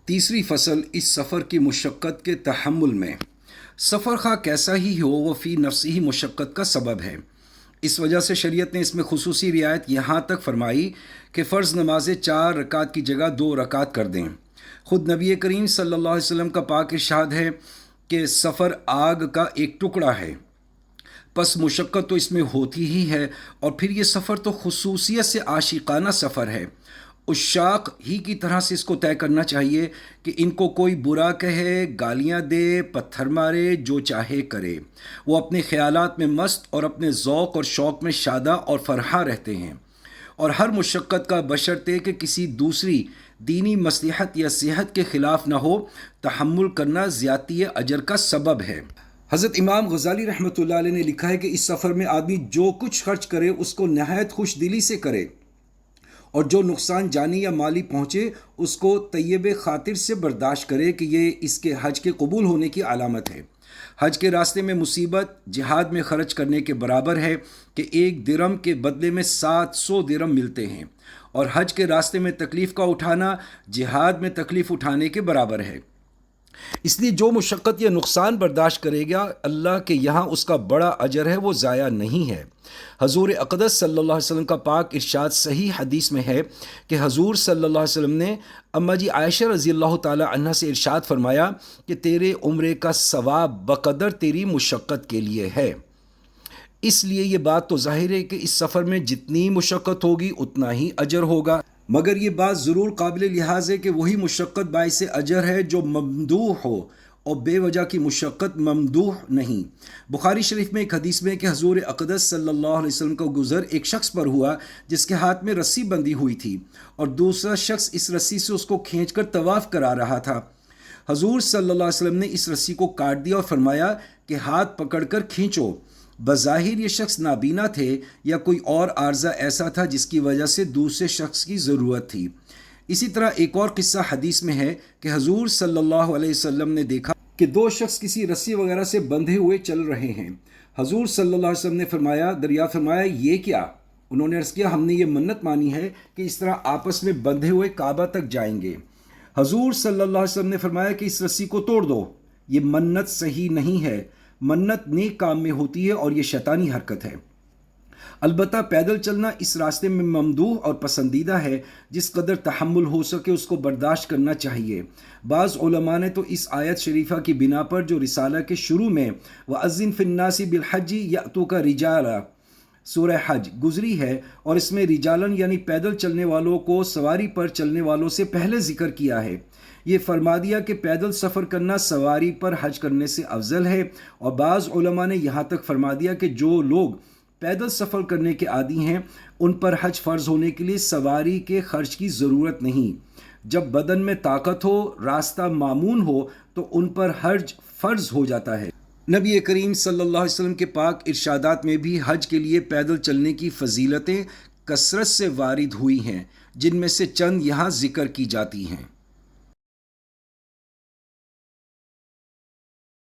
تیسری فصل اس سفر کی مشقت کے تحمل میں۔ سفر خواہ کیسا ہی ہو وہ فی نفسی ہی مشقت کا سبب ہے۔ اس وجہ سے شریعت نے اس میں خصوصی رعایت یہاں تک فرمائی کہ فرض نمازیں 4 رکعت کی جگہ 2 رکعت کر دیں۔ خود نبی کریم صلی اللہ علیہ وسلم کا پاک ارشاد ہے کہ سفر آگ کا ایک ٹکڑا ہے، پس مشقت تو اس میں ہوتی ہی ہے، اور پھر یہ سفر تو خصوصیت سے عاشقانہ سفر ہے۔ عشاق ہی کی طرح سے اس کو طے کرنا چاہیے کہ ان کو کوئی برا کہے، گالیاں دے، پتھر مارے، جو چاہے کرے، وہ اپنے خیالات میں مست اور اپنے ذوق اور شوق میں شاداں اور فرحاں رہتے ہیں، اور ہر مشقت کا بشرطے کہ کسی دوسری دینی مصلحت یا صحت کے خلاف نہ ہو، تحمل کرنا زیادتی اجر کا سبب ہے۔ حضرت امام غزالی رحمۃ اللہ علیہ نے لکھا ہے کہ اس سفر میں آدمی جو کچھ خرچ کرے اس کو نہایت خوش دلی سے کرے، اور جو نقصان جانی یا مالی پہنچے اس کو طیب خاطر سے برداشت کرے کہ یہ اس کے حج کے قبول ہونے کی علامت ہے۔ حج کے راستے میں مصیبت جہاد میں خرچ کرنے کے برابر ہے کہ 1 درم کے بدلے میں 700 درم ملتے ہیں، اور حج کے راستے میں تکلیف کا اٹھانا جہاد میں تکلیف اٹھانے کے برابر ہے۔ اس لیے جو مشقت یا نقصان برداشت کرے گا، اللہ کے یہاں اس کا بڑا اجر ہے، وہ ضائع نہیں ہے۔ حضور اقدس صلی اللہ علیہ وسلم کا پاک ارشاد صحیح حدیث میں ہے کہ حضور صلی اللہ علیہ وسلم نے اماں جی عائشہ رضی اللہ تعالی عنہ سے ارشاد فرمایا کہ تیرے عمرے کا ثواب بقدر تیری مشقت کے لیے ہے۔ اس لیے یہ بات تو ظاہر ہے کہ اس سفر میں جتنی مشقت ہوگی اتنا ہی اجر ہوگا، مگر یہ بات ضرور قابل لحاظ ہے کہ وہی مشقت باعث اجر ہے جو ممدوح ہو، اور بے وجہ کی مشقت ممدوح نہیں۔ بخاری شریف میں ایک حدیث میں کہ حضور اقدس صلی اللہ علیہ وسلم کا گزر ایک شخص پر ہوا جس کے ہاتھ میں رسی بندھی ہوئی تھی، اور دوسرا شخص اس رسی سے اس کو کھینچ کر طواف کرا رہا تھا۔ حضور صلی اللہ علیہ وسلم نے اس رسی کو کاٹ دیا اور فرمایا کہ ہاتھ پکڑ کر کھینچو۔ بظاہر یہ شخص نابینا تھے یا کوئی اور عارضہ ایسا تھا جس کی وجہ سے دوسرے شخص کی ضرورت تھی۔ اسی طرح ایک اور قصہ حدیث میں ہے کہ حضور صلی اللہ علیہ وسلم نے دیکھا کہ 2 شخص کسی رسی وغیرہ سے بندھے ہوئے چل رہے ہیں۔ حضور صلی اللہ علیہ وسلم نے دریافت فرمایا یہ کیا؟ انہوں نے عرض کیا ہم نے یہ منت مانی ہے کہ اس طرح آپس میں بندھے ہوئے کعبہ تک جائیں گے۔ حضور صلی اللہ علیہ وسلم نے فرمایا کہ اس رسی کو توڑ دو، یہ منت صحیح نہیں ہے، منت نیک کام میں ہوتی ہے اور یہ شیطانی حرکت ہے۔ البتہ پیدل چلنا اس راستے میں ممدوح اور پسندیدہ ہے، جس قدر تحمل ہو سکے اس کو برداشت کرنا چاہیے۔ بعض علماء نے تو اس آیت شریفہ کی بنا پر جو رسالہ کے شروع میں وَأَذِّن فِي النَّاسِ بِالْحَجِّ يَأْتُوكَ رِجَالًا سورہ حج گزری ہے، اور اس میں رجالن یعنی پیدل چلنے والوں کو سواری پر چلنے والوں سے پہلے ذکر کیا ہے۔ یہ فرما دیا کہ پیدل سفر کرنا سواری پر حج کرنے سے افضل ہے، اور بعض علماء نے یہاں تک فرما دیا کہ جو لوگ پیدل سفر کرنے کے عادی ہیں ان پر حج فرض ہونے کے لیے سواری کے خرچ کی ضرورت نہیں۔ جب بدن میں طاقت ہو، راستہ مامون ہو، تو ان پر حج فرض ہو جاتا ہے۔ نبی کریم صلی اللہ علیہ وسلم کے پاک ارشادات میں بھی حج کے لیے پیدل چلنے کی فضیلتیں کثرت سے وارد ہوئی ہیں، جن میں سے چند یہاں ذکر کی جاتی ہیں۔